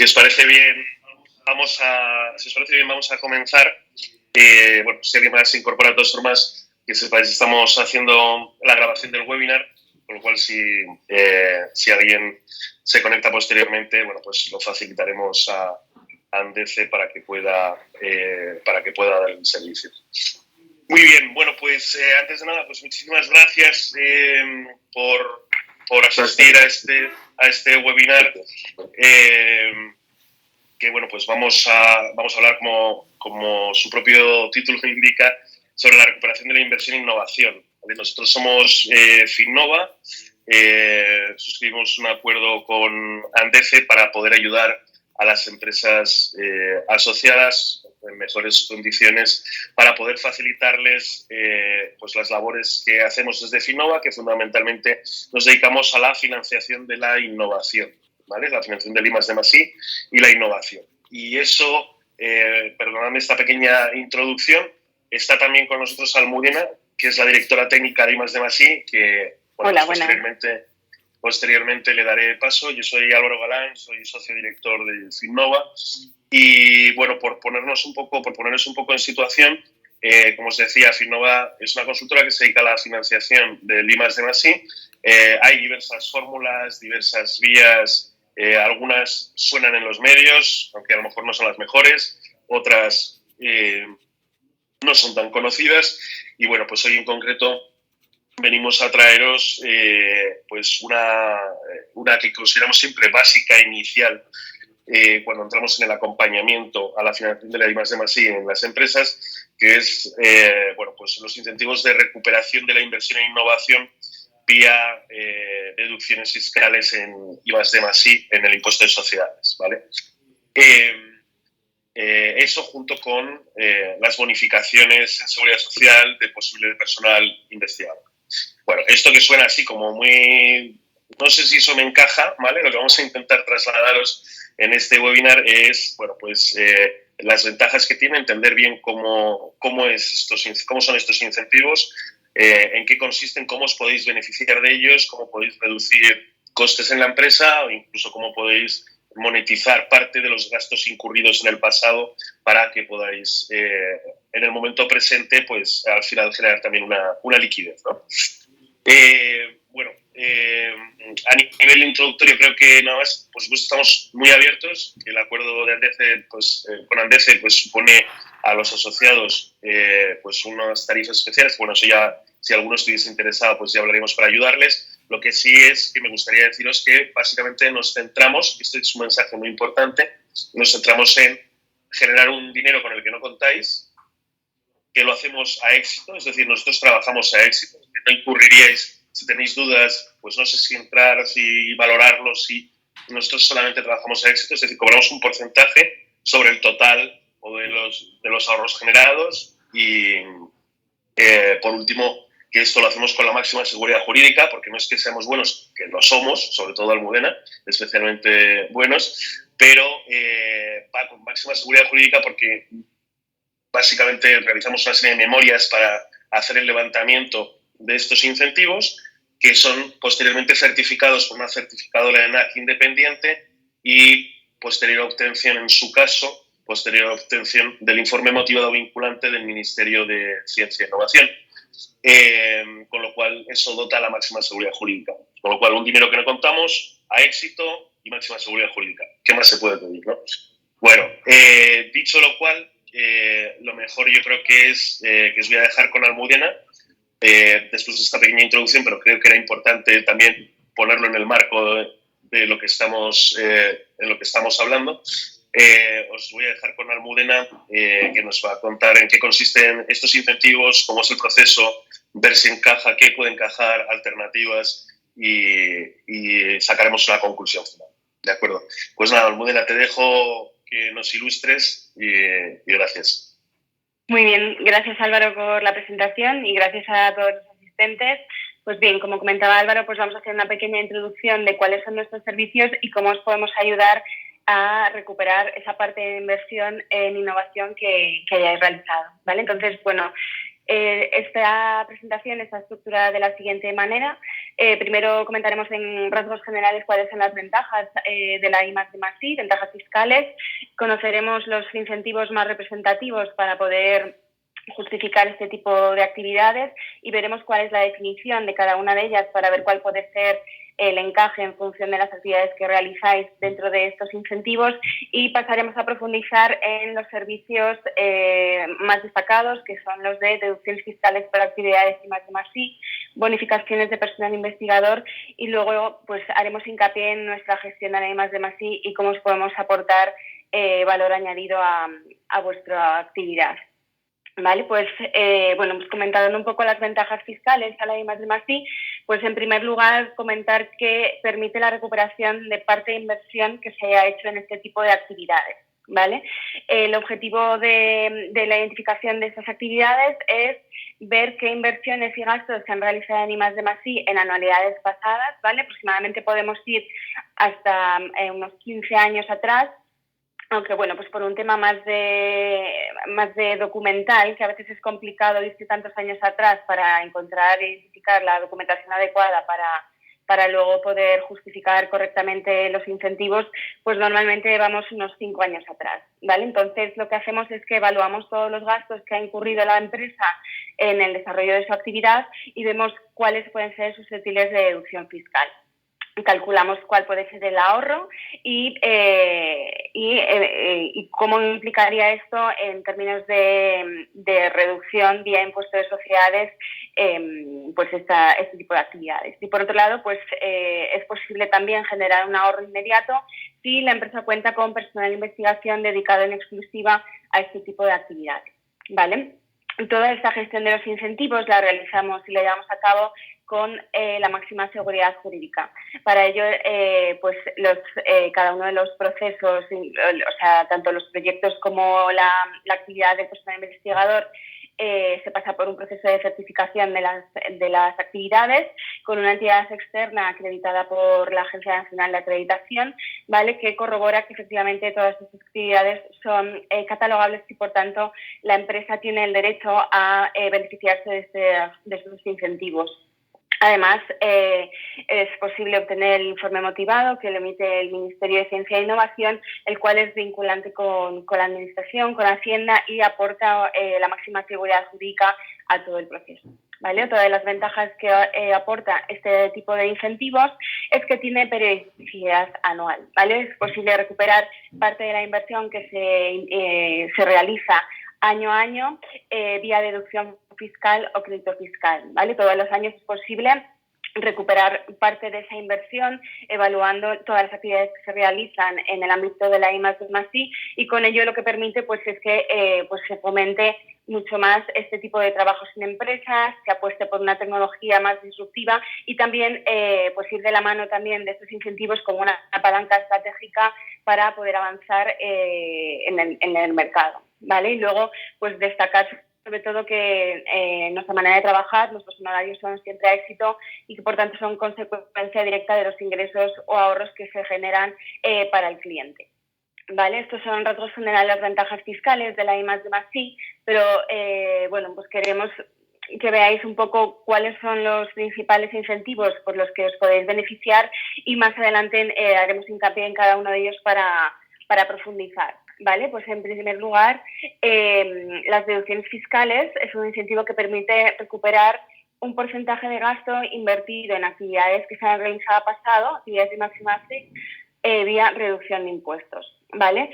Si os parece bien, vamos a comenzar. Si alguien más se incorpora, de todas formas, que sepáis, estamos haciendo la grabación del webinar, con lo cual si alguien se conecta posteriormente, pues lo facilitaremos a Andece para que pueda dar el servicio. Muy bien, antes de nada, muchísimas gracias por asistir a este webinar. Vamos a hablar, como su propio título indica, sobre la recuperación de la inversión e innovación. Nosotros somos Finnova, suscribimos un acuerdo con Andece para poder ayudar a las empresas asociadas en mejores condiciones para poder facilitarles las labores que hacemos desde Finnova, que fundamentalmente nos dedicamos a la financiación de la innovación, ¿vale? La financiación del I+D+I y la innovación. Y eso, perdonadme esta pequeña introducción, está también con nosotros Almudena, que es la directora técnica de I+D+I, que posteriormente le daré paso. Yo soy Álvaro Galán, soy socio director de Finnova. Y por ponernos un poco en situación, como os decía, Finnova es una consultora que se dedica a la financiación del I+D+I. Hay diversas fórmulas, diversas vías, algunas suenan en los medios, aunque a lo mejor no son las mejores, otras no son tan conocidas. Y hoy en concreto venimos a traeros una que consideramos siempre básica, inicial, cuando entramos en el acompañamiento a la financiación de la I+D+I en las empresas, que es los incentivos de recuperación de la inversión e innovación vía deducciones fiscales en I+D+I en el impuesto de sociedades, ¿vale? Eso junto con las bonificaciones en seguridad social de posible personal investigado. Esto que suena así como muy... No sé si eso me encaja, ¿vale? Lo que vamos a intentar trasladaros en este webinar es, las ventajas que tiene, entender bien cómo son estos incentivos, en qué consisten, cómo os podéis beneficiar de ellos, cómo podéis reducir costes en la empresa o incluso cómo podéis monetizar parte de los gastos incurridos en el pasado para que podáis, en el momento presente, al final generar también una liquidez, ¿no? A nivel introductorio creo que nada más, por supuesto estamos muy abiertos. El acuerdo de Andece, con Andece supone a los asociados unas tarifas especiales. Eso ya, si alguno estuviese interesado, ya hablaremos para ayudarles. Lo que sí es que me gustaría deciros que básicamente nos centramos, y este es un mensaje muy importante, nos centramos en generar un dinero con el que no contáis, que lo hacemos a éxito, es decir, nosotros trabajamos a éxito, que no incurriríais, si tenéis dudas, no sé si entrar, si valorarlo, si nosotros solamente trabajamos a éxito, es decir, cobramos un porcentaje sobre el total o de los ahorros generados y, por último, que esto lo hacemos con la máxima seguridad jurídica, porque no es que seamos buenos, que lo somos, sobre todo Almudena, especialmente buenos, pero va con máxima seguridad jurídica porque básicamente realizamos una serie de memorias para hacer el levantamiento de estos incentivos, que son posteriormente certificados por una certificadora ENAC independiente y posterior obtención, en su caso, del informe motivado vinculante del Ministerio de Ciencia e Innovación. Con lo cual, eso dota la máxima seguridad jurídica. Con lo cual, un dinero que no contamos, a éxito y máxima seguridad jurídica. ¿Qué más se puede pedir, no? Dicho lo cual, lo mejor yo creo que es que os voy a dejar con Almudena después de esta pequeña introducción, pero creo que era importante también ponerlo en el marco de lo que estamos hablando. Os voy a dejar con Almudena, que nos va a contar en qué consisten estos incentivos, cómo es el proceso, ver si encaja, qué puede encajar, alternativas y sacaremos una conclusión final. ¿De acuerdo? Pues nada, Almudena, te dejo que nos ilustres y gracias. Muy bien, gracias Álvaro por la presentación y gracias a todos los asistentes. Pues bien, como comentaba Álvaro, vamos a hacer una pequeña introducción de cuáles son nuestros servicios y cómo os podemos ayudar a recuperar esa parte de inversión en innovación que hayáis realizado, ¿vale? Entonces, esta presentación está estructurada de la siguiente manera. Primero comentaremos en rasgos generales cuáles son las ventajas de la I+D+I, ventajas fiscales. Conoceremos los incentivos más representativos para poder justificar este tipo de actividades y veremos cuál es la definición de cada una de ellas para ver cuál puede ser el encaje en función de las actividades que realizáis dentro de estos incentivos, y pasaremos a profundizar en los servicios más destacados, que son los de deducciones fiscales por actividades I+D+I, bonificaciones de personal investigador, y luego pues haremos hincapié en nuestra gestión de la I+D+I y cómo os podemos aportar valor añadido a vuestra actividad. Vale, pues pues comentando un poco las ventajas fiscales a la I+D+I, pues en primer lugar comentar que permite la recuperación de parte de inversión que se haya hecho en este tipo de actividades, ¿vale? El objetivo de la identificación de estas actividades es ver qué inversiones y gastos se han realizado en I+D+I en anualidades pasadas, ¿vale? Aproximadamente podemos ir hasta unos 15 años atrás, aunque bueno, pues por un tema más de documental, que a veces es complicado irse tantos años atrás para encontrar e identificar la documentación adecuada para luego poder justificar correctamente los incentivos, pues normalmente vamos unos 5 años atrás, ¿vale? Entonces lo que hacemos es que evaluamos todos los gastos que ha incurrido la empresa en el desarrollo de su actividad y vemos cuáles pueden ser susceptibles de deducción fiscal. Calculamos cuál puede ser el ahorro y cómo implicaría esto en términos de reducción vía impuesto de sociedades, pues este tipo de actividades. Y por otro lado, pues es posible también generar un ahorro inmediato si la empresa cuenta con personal de investigación dedicado en exclusiva a este tipo de actividades, ¿vale? Toda esta gestión de los incentivos la realizamos y la llevamos a cabo con la máxima seguridad jurídica. Para ello, cada uno de los procesos, o sea, tanto los proyectos como la actividad del personal investigador, se pasa por un proceso de certificación de las actividades con una entidad externa acreditada por la Agencia Nacional de Acreditación, ¿vale?, que corrobora que efectivamente todas estas actividades son catalogables y, por tanto, la empresa tiene el derecho a beneficiarse de estos incentivos. Además, es posible obtener el informe motivado que lo emite el Ministerio de Ciencia e Innovación, el cual es vinculante con la Administración, con Hacienda, y aporta la máxima seguridad jurídica a todo el proceso, ¿vale? Otra de las ventajas que aporta este tipo de incentivos es que tiene periodicidad anual, ¿vale? Es posible recuperar parte de la inversión que se realiza año a año vía deducción fiscal o crédito fiscal, ¿vale? Todos los años es posible recuperar parte de esa inversión, evaluando todas las actividades que se realizan en el ámbito de la I+D+I, y con ello lo que permite pues es que se fomente mucho más este tipo de trabajos en empresas, se apueste por una tecnología más disruptiva y también pues ir de la mano también de estos incentivos como una palanca estratégica para poder avanzar en el mercado, ¿vale? Y luego pues destacar sobre todo que nuestra manera de trabajar, nuestros honorarios son siempre a éxito y que por tanto son consecuencia directa de los ingresos o ahorros que se generan para el cliente. ¿Vale? Estos son rasgos generales las ventajas fiscales de la I+D+I, pero pues queremos que veáis un poco cuáles son los principales incentivos por los que os podéis beneficiar, y más adelante haremos hincapié en cada uno de ellos para profundizar. ¿Vale? Pues en primer lugar, las deducciones fiscales es un incentivo que permite recuperar un porcentaje de gasto invertido en actividades que se han realizado pasado, actividades de I+D+I, vía reducción de impuestos, ¿vale?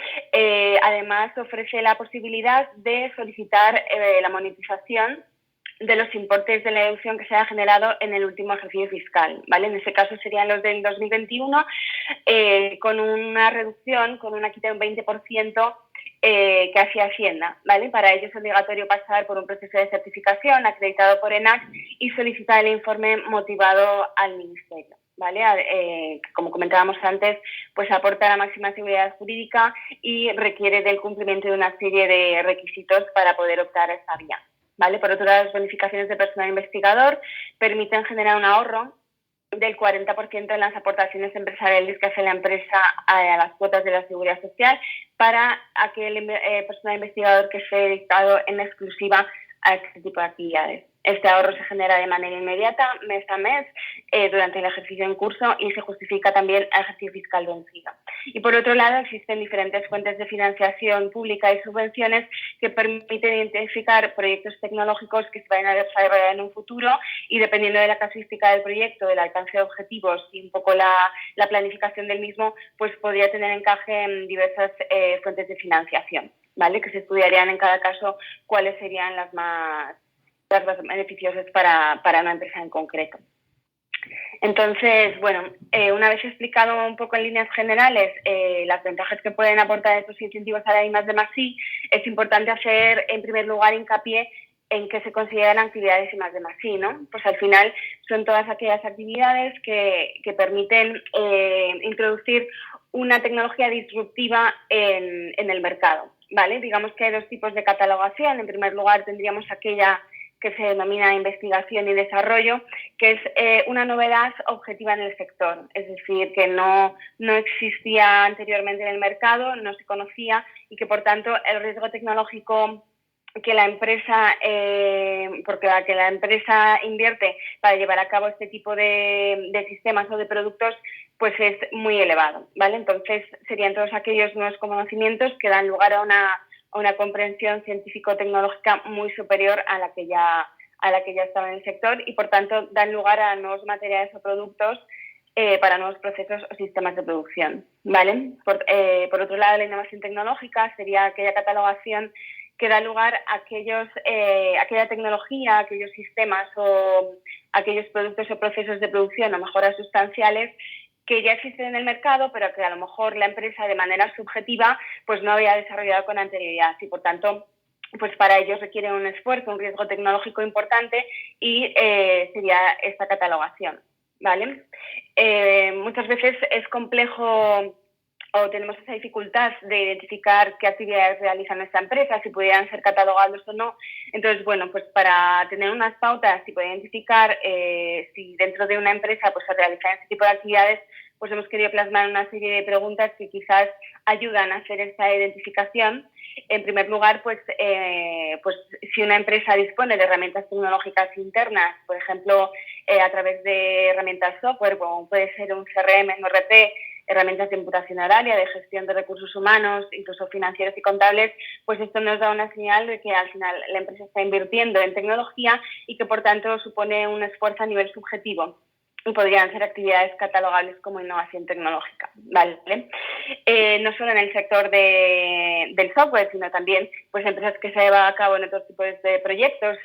Además, ofrece la posibilidad de solicitar la monetización de los importes de la deducción que se haya generado en el último ejercicio fiscal, ¿vale? En ese caso serían los del 2021, con una reducción, con una quita de un 20% que hacía Hacienda, ¿vale? Para ello es obligatorio pasar por un proceso de certificación acreditado por ENAC y solicitar el informe motivado al Ministerio, ¿vale? Como comentábamos antes, pues aporta la máxima seguridad jurídica y requiere del cumplimiento de una serie de requisitos para poder optar a esta vía, ¿vale? Por otro lado, las bonificaciones de personal investigador permiten generar un ahorro del 40% en las aportaciones empresariales que hace la empresa a las cuotas de la Seguridad Social para aquel personal investigador que esté dedicado en exclusiva a este tipo de actividades. Este ahorro se genera de manera inmediata, mes a mes, durante el ejercicio en curso y se justifica también el ejercicio fiscal vencido. Y por otro lado, existen diferentes fuentes de financiación pública y subvenciones que permiten identificar proyectos tecnológicos que se vayan a desarrollar en un futuro y dependiendo de la casuística del proyecto, del alcance de objetivos y un poco la planificación del mismo, pues podría tener encaje en diversas fuentes de financiación, ¿vale? Que se estudiarían en cada caso cuáles serían las más beneficiosas para una empresa en concreto. Entonces, bueno, una vez explicado un poco en líneas generales las ventajas que pueden aportar estos incentivos a la I+D+I, es importante hacer, en primer lugar, hincapié en que se consideran actividades I+D+I, ¿no? Pues al final son todas aquellas actividades que permiten introducir una tecnología disruptiva en el mercado, ¿vale? Digamos que hay dos tipos de catalogación. En primer lugar, tendríamos aquella que se denomina investigación y desarrollo, que es una novedad objetiva en el sector, es decir, que no existía anteriormente en el mercado, no se conocía y que, por tanto, el riesgo tecnológico que la empresa, porque la que la empresa invierte para llevar a cabo este tipo de sistemas o de productos, pues es muy elevado, ¿vale? Entonces, serían todos aquellos nuevos conocimientos que dan lugar a una comprensión científico-tecnológica muy superior a la que ya estaba en el sector y, por tanto, dan lugar a nuevos materiales o productos para nuevos procesos o sistemas de producción, ¿vale? Por otro lado, la innovación tecnológica sería aquella catalogación que da lugar a aquella tecnología, aquellos sistemas o aquellos productos o procesos de producción o mejoras sustanciales que ya existen en el mercado, pero que a lo mejor la empresa de manera subjetiva pues no había desarrollado con anterioridad y, por tanto, pues para ellos requiere un esfuerzo, un riesgo tecnológico importante y sería esta catalogación, ¿vale? Muchas veces es complejo o tenemos esa dificultad de identificar qué actividades realiza nuestra empresa, si pudieran ser catalogables o no. Entonces, bueno, pues para tener unas pautas y poder identificar si dentro de una empresa pues se realizan este tipo de actividades, pues hemos querido plasmar una serie de preguntas que quizás ayudan a hacer esta identificación. En primer lugar, pues si una empresa dispone de herramientas tecnológicas internas, por ejemplo, a través de herramientas software, como puede ser un CRM, un ERP, herramientas de imputación horaria, de gestión de recursos humanos, incluso financieros y contables, pues esto nos da una señal de que al final la empresa está invirtiendo en tecnología y que, por tanto, supone un esfuerzo a nivel subjetivo y podrían ser actividades catalogables como innovación tecnológica, ¿vale? No solo en el sector del software, sino también pues empresas que se llevan a cabo en otros tipos de proyectos,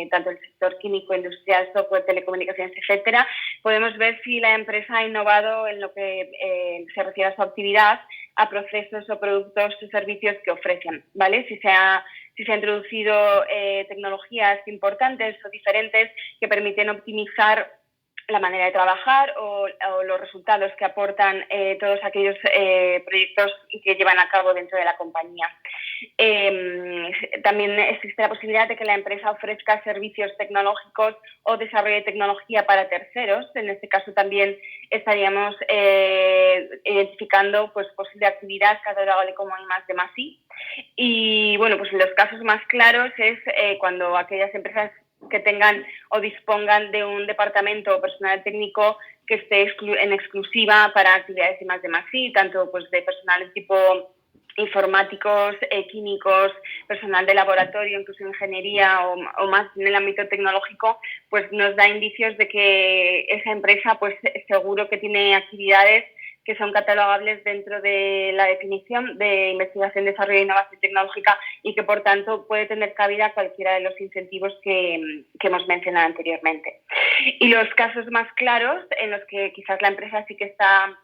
tanto el sector químico, industrial, software, telecomunicaciones, etcétera. Podemos ver si la empresa ha innovado en lo que se refiere a su actividad, a procesos o productos o servicios que ofrecen, ¿vale? Si se ha introducido tecnologías importantes o diferentes que permiten optimizar la manera de trabajar o los resultados que aportan todos aquellos proyectos que llevan a cabo dentro de la compañía. También existe la posibilidad de que la empresa ofrezca servicios tecnológicos o desarrolle tecnología para terceros. En este caso también estaríamos identificando pues posible actividad catalogable como I+D+I. Y bueno, pues los casos más claros es cuando aquellas empresas que tengan o dispongan de un departamento o personal técnico que esté en exclusiva para actividades I+D+I, tanto pues de personal tipo informáticos, químicos, personal de laboratorio, incluso ingeniería o más en el ámbito tecnológico, pues nos da indicios de que esa empresa pues seguro que tiene actividades que son catalogables dentro de la definición de investigación, desarrollo e innovación tecnológica y que, por tanto, puede tener cabida cualquiera de los incentivos que hemos mencionado anteriormente. Y los casos más claros en los que quizás la empresa sí que está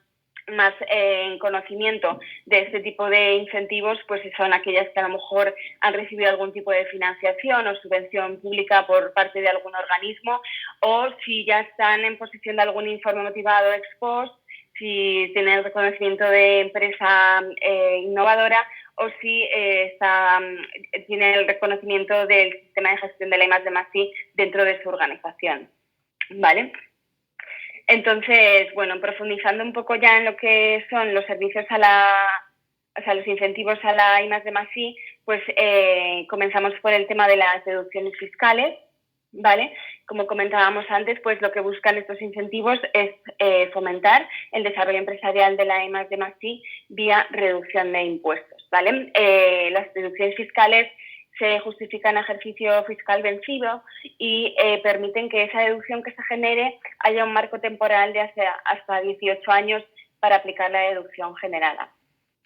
más en conocimiento de este tipo de incentivos, pues son aquellas que a lo mejor han recibido algún tipo de financiación o subvención pública por parte de algún organismo, o si ya están en posesión de algún informe motivado ex post, si tiene el reconocimiento de empresa innovadora o si tiene el reconocimiento del sistema de gestión de la I+D+I dentro de su organización, ¿vale? Entonces, bueno, profundizando un poco ya en lo que son los servicios los incentivos a la I+D+I, pues comenzamos por el tema de las deducciones fiscales, ¿vale? como comentábamos antes, pues lo que buscan estos incentivos es fomentar el desarrollo empresarial de la I+D+I vía reducción de impuestos, ¿vale? Las deducciones fiscales se justifican a ejercicio fiscal vencido y permiten que esa deducción que se genere haya un marco temporal de hasta 18 años para aplicar la deducción generada.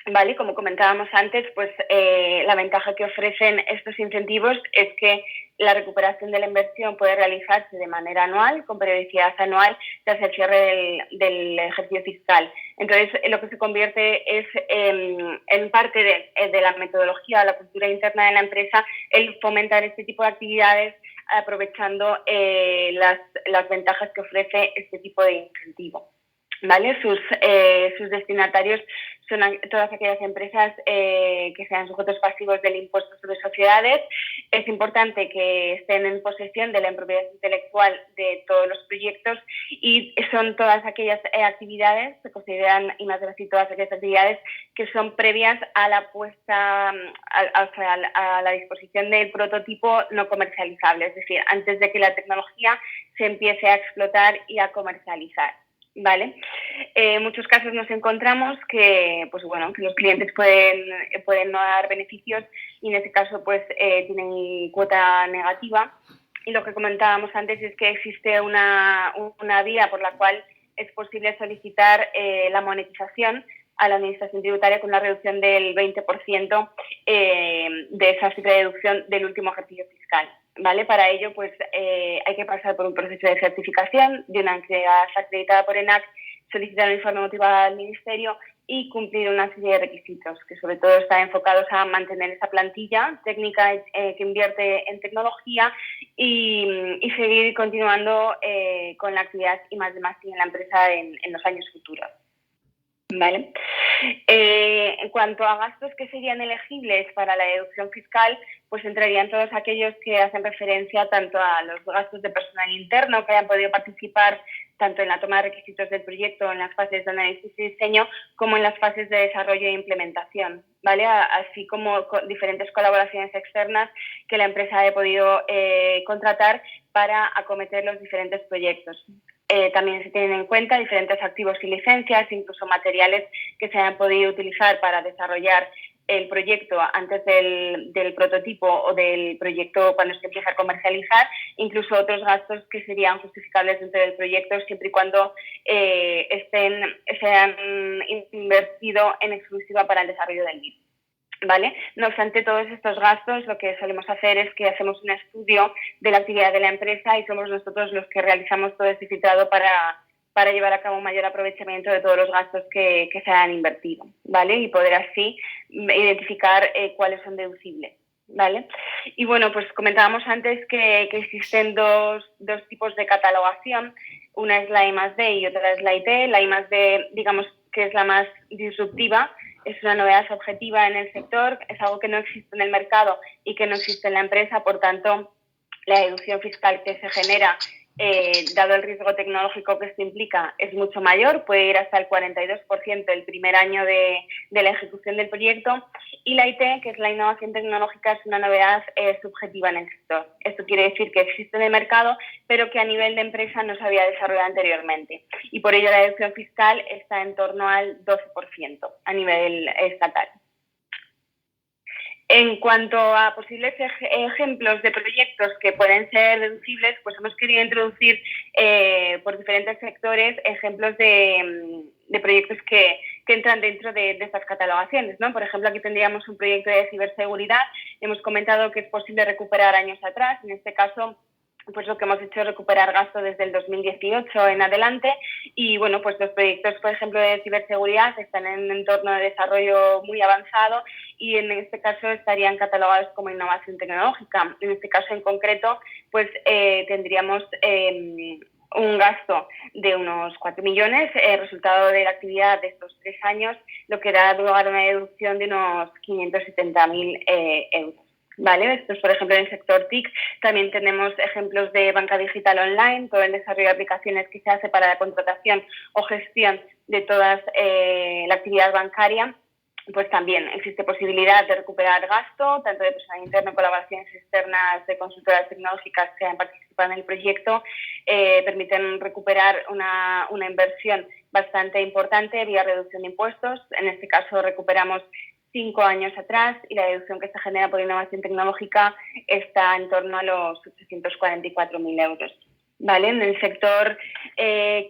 ¿Vale? Como comentábamos antes, pues la ventaja que ofrecen estos incentivos es que la recuperación de la inversión puede realizarse de manera anual, con periodicidad anual, tras el cierre del ejercicio fiscal. Entonces, lo que se convierte es en parte de la metodología o la cultura interna de la empresa el fomentar este tipo de actividades aprovechando las ventajas que ofrece este tipo de incentivo. ¿Vale? Sus destinatarios son todas aquellas empresas que sean sujetos pasivos del impuesto sobre sociedades. Es importante que estén en posesión de la propiedad intelectual de todos los proyectos y son todas aquellas actividades, se consideran I+D+I todas aquellas actividades que son previas a la puesta, a la disposición del prototipo no comercializable, es decir, antes de que la tecnología se empiece a explotar y a comercializar. ¿Vale? En muchos casos nos encontramos que, pues bueno, que los clientes pueden no dar beneficios y en ese caso pues tienen cuota negativa. Y lo que comentábamos antes es que existe una vía por la cual es posible solicitar la monetización a la Administración Tributaria con una reducción del 20% de esa deducción del último ejercicio fiscal. ¿Vale? Para ello, pues hay que pasar por un proceso de certificación de una entidad acreditada por ENAC, solicitar un informe motivado al Ministerio y cumplir una serie de requisitos que sobre todo están enfocados a mantener esa plantilla técnica que invierte en tecnología y seguir continuando con la actividad I+D+I en la empresa en los años futuros. ¿Vale? En cuanto a gastos que serían elegibles para la deducción fiscal, pues entrarían todos aquellos que hacen referencia tanto a los gastos de personal interno que hayan podido participar tanto en la toma de requisitos del proyecto, en las fases de análisis y diseño, como en las fases de desarrollo e implementación, ¿vale? Así como diferentes colaboraciones externas que la empresa haya podido contratar para acometer los diferentes proyectos. También se tienen en cuenta diferentes activos y licencias, incluso materiales que se hayan podido utilizar para desarrollar el proyecto antes del prototipo o del proyecto cuando se empieza a comercializar, incluso otros gastos que serían justificables dentro del proyecto siempre y cuando se hayan invertido en exclusiva para el desarrollo del mismo. ¿Vale? No obstante todos estos gastos, lo que solemos hacer es que hacemos un estudio de la actividad de la empresa y somos nosotros los que realizamos todo este filtrado para llevar a cabo un mayor aprovechamiento de todos los gastos que se han invertido, ¿vale? Y poder así identificar cuáles son deducibles, ¿vale? Y bueno, pues comentábamos antes que existen dos tipos de catalogación, una es la I+D y otra es la IT. La I+D, digamos que es la más disruptiva, es una novedad objetiva en el sector, es algo que no existe en el mercado y que no existe en la empresa, por tanto, la deducción fiscal que se genera, dado el riesgo tecnológico que esto implica, es mucho mayor, puede ir hasta el 42% el primer año de la ejecución del proyecto. Y la IT, que es la innovación tecnológica, es una novedad subjetiva en el sector. Esto quiere decir que existe en el mercado, pero que a nivel de empresa no se había desarrollado anteriormente. Y por ello la deducción fiscal está en torno al 12% a nivel estatal. En cuanto a posibles ejemplos de proyectos que pueden ser deducibles, pues hemos querido introducir por diferentes sectores ejemplos de proyectos que entran dentro de estas catalogaciones, ¿no? Por ejemplo, aquí tendríamos un proyecto de ciberseguridad. Hemos comentado que es posible recuperar años atrás. En este caso, pues lo que hemos hecho es recuperar gasto desde el 2018 en adelante y bueno, pues los proyectos, por ejemplo, de ciberseguridad están en un entorno de desarrollo muy avanzado y en este caso estarían catalogados como innovación tecnológica. En este caso en concreto, pues tendríamos un gasto de unos 4 millones, resultado de la actividad de estos 3 años, lo que da lugar a una deducción de unos 570.000 euros. ¿Vale? Estos, por ejemplo, en el sector TIC también tenemos ejemplos de banca digital online, todo el desarrollo de aplicaciones que se hace para la contratación o gestión de toda la actividad bancaria. pues también existe posibilidad de recuperar gasto, tanto de personal interno, colaboraciones externas de consultoras tecnológicas que han participado en el proyecto, permiten recuperar una inversión bastante importante vía reducción de impuestos. En este caso recuperamos 5 años atrás y la deducción que se genera por innovación tecnológica está en torno a los 844.000 euros. ¿Vale? En el sector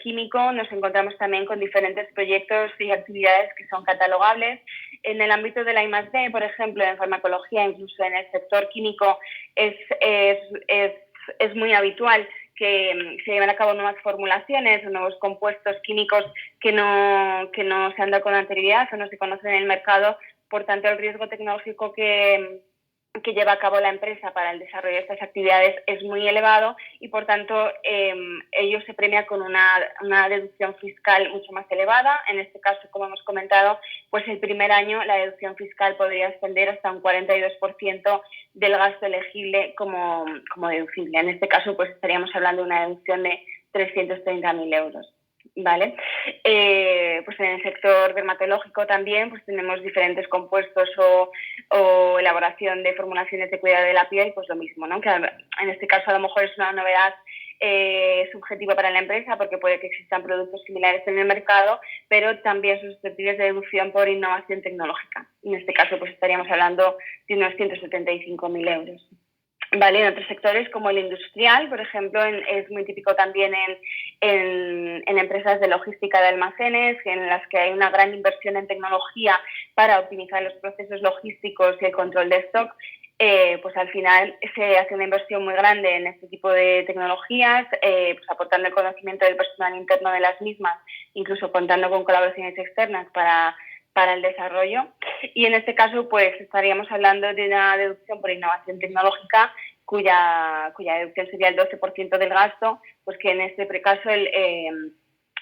químico nos encontramos también con diferentes proyectos y actividades que son catalogables. En el ámbito de la I+D, por ejemplo, en farmacología, incluso en el sector químico, es muy habitual que se lleven a cabo nuevas formulaciones o nuevos compuestos químicos que no se han dado con anterioridad o no se conocen en el mercado. Por tanto, el riesgo tecnológico que lleva a cabo la empresa para el desarrollo de estas actividades es muy elevado y, por tanto, ello se premia con una deducción fiscal mucho más elevada. En este caso, como hemos comentado, pues el primer año la deducción fiscal podría ascender hasta un 42% del gasto elegible como deducible. En este caso, pues estaríamos hablando de una deducción de 330.000 euros. ¿Vale? Pues en el sector dermatológico también pues tenemos diferentes compuestos o elaboración de formulaciones de cuidado de la piel, pues lo mismo, ¿no? Que en este caso a lo mejor es una novedad subjetiva para la empresa porque puede que existan productos similares en el mercado, pero también son susceptibles de deducción por innovación tecnológica. En este caso pues estaríamos hablando de unos 175.000 euros. Vale, en otros sectores como el industrial, por ejemplo, es muy típico también en empresas de logística de almacenes, en las que hay una gran inversión en tecnología para optimizar los procesos logísticos y el control de stock. Pues al final se hace una inversión muy grande en este tipo de tecnologías, pues aportando el conocimiento del personal interno de las mismas, incluso contando con colaboraciones externas para el desarrollo. Y en este caso, pues estaríamos hablando de una deducción por innovación tecnológica cuya deducción sería el 12% del gasto, pues que en este caso,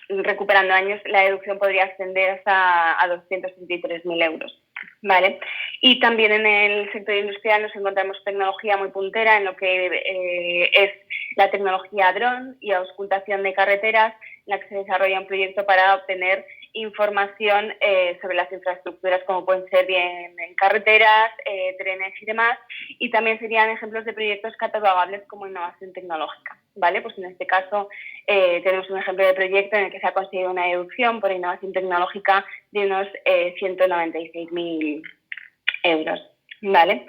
recuperando años, la deducción podría ascender hasta a 233.000 euros. ¿Vale? Y también en el sector industrial nos encontramos tecnología muy puntera en lo que es la tecnología dron y auscultación de carreteras, en la que se desarrolla un proyecto para obtener información sobre las infraestructuras, como pueden ser bien en carreteras, trenes y demás, y también serían ejemplos de proyectos catalogables como innovación tecnológica. ¿Vale? Pues en este caso tenemos un ejemplo de proyecto en el que se ha conseguido una deducción por innovación tecnológica de unos 196.000 euros. ¿Vale?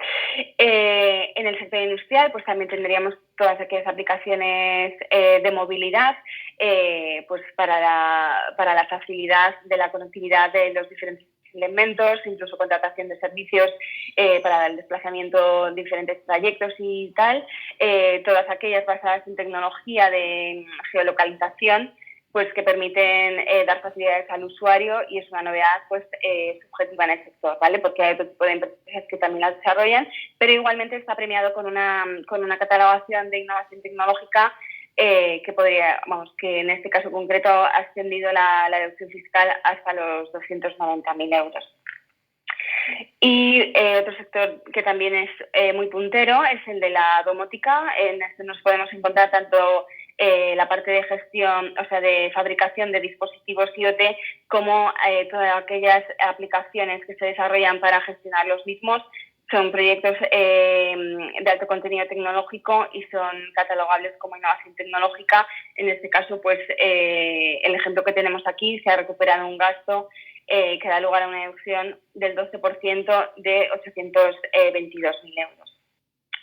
En el sector industrial pues también tendríamos todas aquellas aplicaciones de movilidad pues para la facilidad de la conectividad de los diferentes elementos, incluso contratación de servicios para el desplazamiento de diferentes trayectos y tal, todas aquellas basadas en tecnología de geolocalización, pues que permiten dar facilidades al usuario, y es una novedad pues subjetiva en el sector, ¿vale? Porque hay otro tipo de empresas que también las desarrollan, pero igualmente está premiado con una catalogación de innovación tecnológica que podría, que en este caso concreto ha ascendido la deducción fiscal hasta los 290.000 euros. Y otro sector que también es muy puntero es el de la domótica. En este nos podemos encontrar tanto la parte de gestión, o sea, de fabricación de dispositivos IoT, como todas aquellas aplicaciones que se desarrollan para gestionar los mismos. Son proyectos de alto contenido tecnológico y son catalogables como innovación tecnológica. En este caso, pues el ejemplo que tenemos aquí, se ha recuperado un gasto que da lugar a una deducción del 12% de 822.000 euros.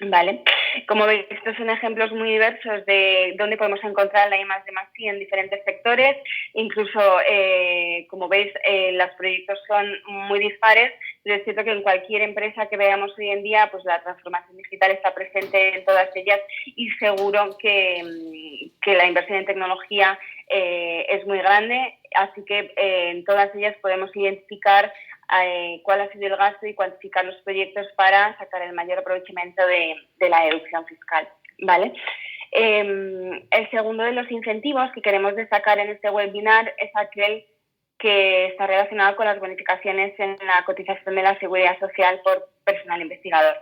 ¿Vale? Como veis, estos son ejemplos muy diversos de dónde podemos encontrar la I+D+I en diferentes sectores. Incluso, como veis, los proyectos son muy dispares, pero es cierto que en cualquier empresa que veamos hoy en día, pues la transformación digital está presente en todas ellas, y seguro que la inversión en tecnología es muy grande, así que en todas ellas podemos identificar cuál ha sido el gasto y cuantificar los proyectos para sacar el mayor aprovechamiento de la deducción fiscal, ¿vale? El segundo de los incentivos que queremos destacar en este webinar es aquel que está relacionado con las bonificaciones en la cotización de la Seguridad Social por personal investigador.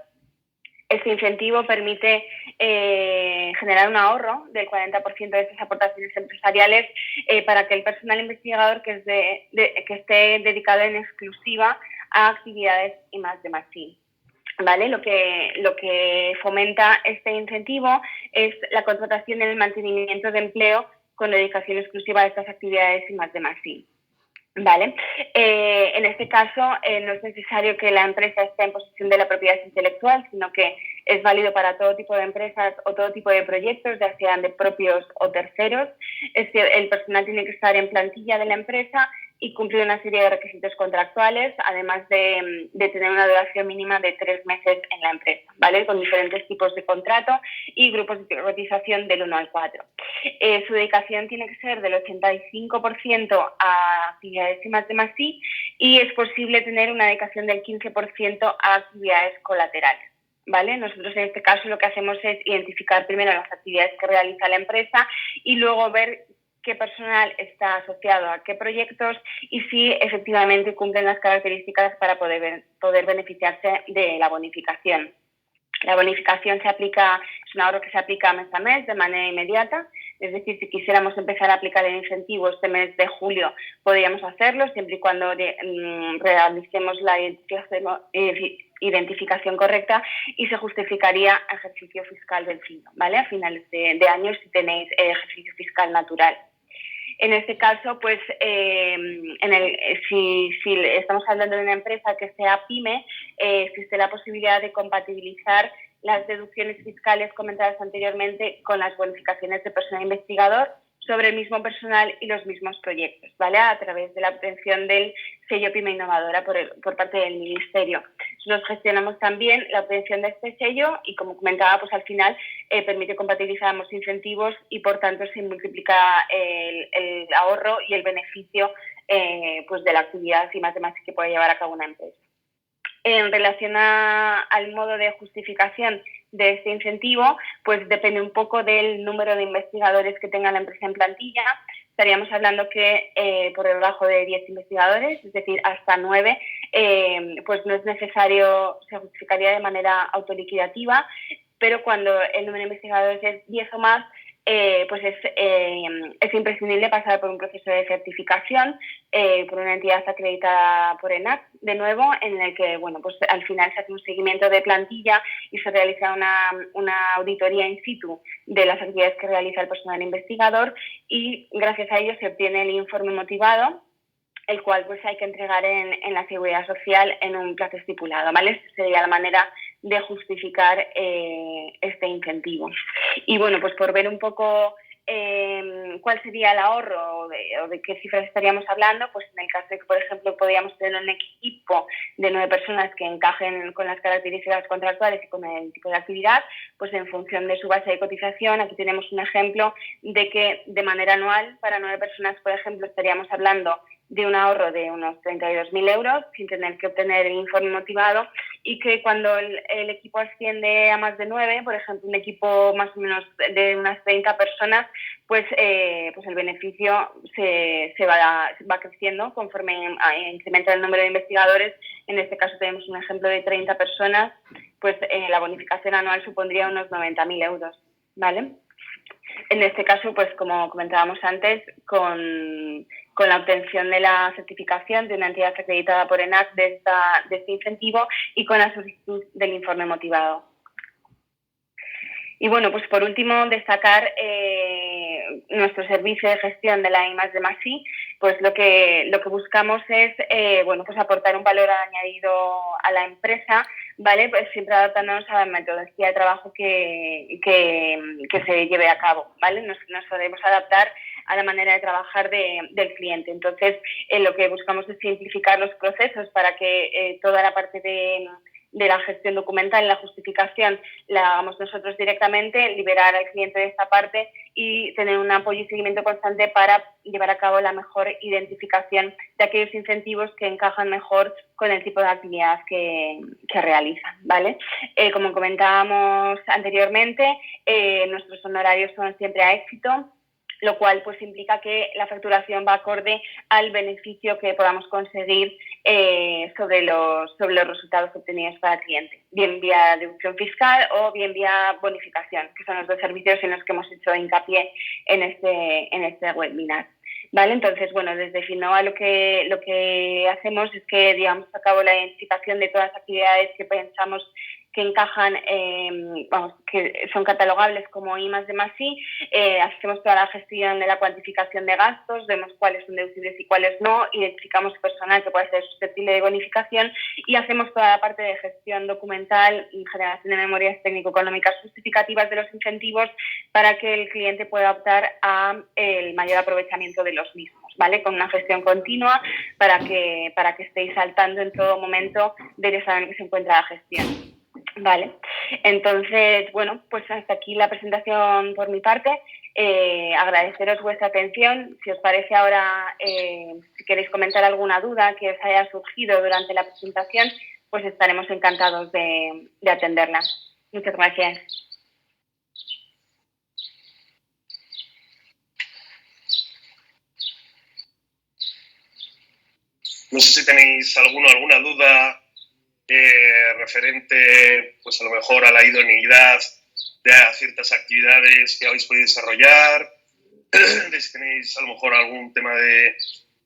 Este incentivo permite generar un ahorro del 40% de estas aportaciones empresariales para que el personal investigador que esté dedicado en exclusiva a actividades I+D+I. ¿Vale? Lo que fomenta este incentivo es la contratación y el mantenimiento de empleo con dedicación exclusiva a estas actividades I+D+I. Vale. En este caso, no es necesario que la empresa esté en posesión de la propiedad intelectual, sino que es válido para todo tipo de empresas o todo tipo de proyectos, ya sean de propios o terceros. El personal tiene que estar en plantilla de la empresa y cumplir una serie de requisitos contractuales, además de tener una duración mínima de 3 meses en la empresa, ¿vale? Con diferentes tipos de contrato y grupos de cotización del 1 al 4. Su dedicación tiene que ser del 85% a actividades I+D+I y es posible tener una dedicación del 15% a actividades colaterales. ¿Vale? Nosotros en este caso lo que hacemos es identificar primero las actividades que realiza la empresa y luego ver qué personal está asociado a qué proyectos y si efectivamente cumplen las características para poder beneficiarse de la bonificación. La bonificación es un ahorro que se aplica mes a mes de manera inmediata, es decir, si quisiéramos empezar a aplicar el incentivo este mes de julio, podríamos hacerlo siempre y cuando realicemos la identificación correcta y se justificaría ejercicio fiscal vencido, ¿vale? A finales de año si tenéis ejercicio fiscal natural. En este caso, pues, si estamos hablando de una empresa que sea PYME, existe la posibilidad de compatibilizar las deducciones fiscales comentadas anteriormente con las bonificaciones de personal investigador sobre el mismo personal y los mismos proyectos, ¿vale? A través de la obtención del sello PYME Innovadora por parte del Ministerio. Nosotros gestionamos también la obtención de este sello y, como comentaba, pues al final permite compatibilizar ambos incentivos y, por tanto, se multiplica el ahorro y el beneficio pues de la actividad I+D+I que puede llevar a cabo una empresa. En relación al modo de justificación de este incentivo, pues depende un poco del número de investigadores que tenga la empresa en plantilla. Estaríamos hablando que por debajo de 10 investigadores, es decir, hasta 9, pues no es necesario, se justificaría de manera autoliquidativa, pero cuando el número de investigadores es 10 o más, pues es imprescindible pasar por un proceso de certificación por una entidad acreditada por ENAC, de nuevo, en el que, bueno, pues al final se hace un seguimiento de plantilla y se realiza una auditoría in situ de las actividades que realiza el personal investigador y gracias a ello se obtiene el informe motivado, el cual pues hay que entregar en la Seguridad Social en un plazo estipulado, ¿vale? Esta sería la manera de justificar este incentivo. Y bueno, pues por ver un poco cuál sería el ahorro o de qué cifras estaríamos hablando, pues en el caso de que, por ejemplo, podríamos tener un equipo de 9 personas que encajen con las características contractuales y con el tipo de actividad, pues en función de su base de cotización, aquí tenemos un ejemplo de que de manera anual para 9 personas, por ejemplo, estaríamos hablando de un ahorro de unos 32.000 euros sin tener que obtener el informe motivado y que cuando el equipo asciende a más de 9, por ejemplo, un equipo más o menos de unas 30 personas, pues el beneficio se va creciendo conforme incrementa el número de investigadores. En este caso tenemos un ejemplo de 30 personas, pues la bonificación anual supondría unos 90.000 euros, ¿vale? En este caso, pues como comentábamos antes, con la obtención de la certificación de una entidad acreditada por ENAC de este incentivo y con la solicitud del informe motivado. Y bueno, pues por último, destacar nuestro servicio de gestión de la I+D+I, pues lo que buscamos es pues aportar un valor añadido a la empresa, ¿vale? Pues siempre adaptándonos a la metodología de trabajo que se lleve a cabo, ¿vale? Nos podemos adaptar a la manera de trabajar del cliente. Entonces, lo que buscamos es simplificar los procesos para que toda la parte de la gestión documental, la justificación, la hagamos nosotros directamente, liberar al cliente de esta parte y tener un apoyo y seguimiento constante para llevar a cabo la mejor identificación de aquellos incentivos que encajan mejor con el tipo de actividad que realizan, ¿vale? Como comentábamos anteriormente, nuestros honorarios son siempre a éxito, lo cual pues implica que la facturación va acorde al beneficio que podamos conseguir sobre los resultados obtenidos para el cliente, bien vía deducción fiscal o bien vía bonificación, que son los dos servicios en los que hemos hecho hincapié en este webinar. ¿vale? Entonces, bueno, desde Finnova lo que hacemos es que llevamos a cabo la identificación de todas las actividades que pensamos que encajan, que son catalogables como I+D+I, hacemos toda la gestión de la cuantificación de gastos, vemos cuáles son deducibles y cuáles no, identificamos personal que puede ser susceptible de bonificación y hacemos toda la parte de gestión documental y generación de memorias técnico-económicas justificativas de los incentivos para que el cliente pueda optar a el mayor aprovechamiento de los mismos, ¿vale? Con una gestión continua para que estéis saltando en todo momento del estado en el que se encuentra la gestión. Vale, entonces, bueno, pues hasta aquí la presentación por mi parte. Agradeceros vuestra atención. Si os parece ahora, si queréis comentar alguna duda que os haya surgido durante la presentación, pues estaremos encantados de atenderla. Muchas gracias. No sé si tenéis alguna duda referente, pues a lo mejor a la idoneidad de ciertas actividades que habéis podido desarrollar, si tenéis a lo mejor algún tema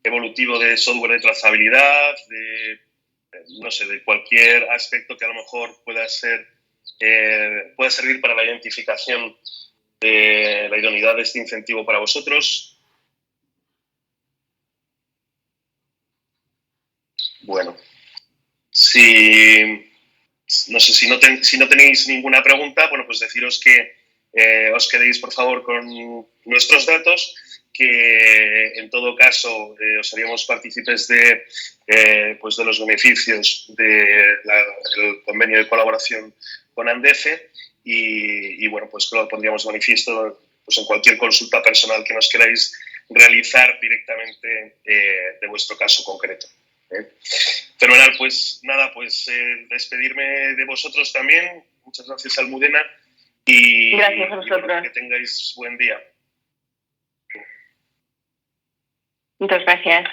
evolutivo de software de trazabilidad, no sé, de cualquier aspecto que a lo mejor pueda servir para la identificación de la idoneidad de este incentivo para vosotros. Bueno, no sé, si no tenéis ninguna pregunta, bueno, pues deciros que os quedéis, por favor, con nuestros datos, que en todo caso os haríamos partícipes de los beneficios del convenio de colaboración con Andefe y bueno, pues lo pondríamos de manifiesto pues, en cualquier consulta personal que nos queráis realizar directamente de vuestro caso concreto. Fenomenal, pues nada, pues despedirme de vosotros también. Muchas gracias, Almudena. Gracias a vosotros. Bueno, que tengáis buen día. Muchas gracias.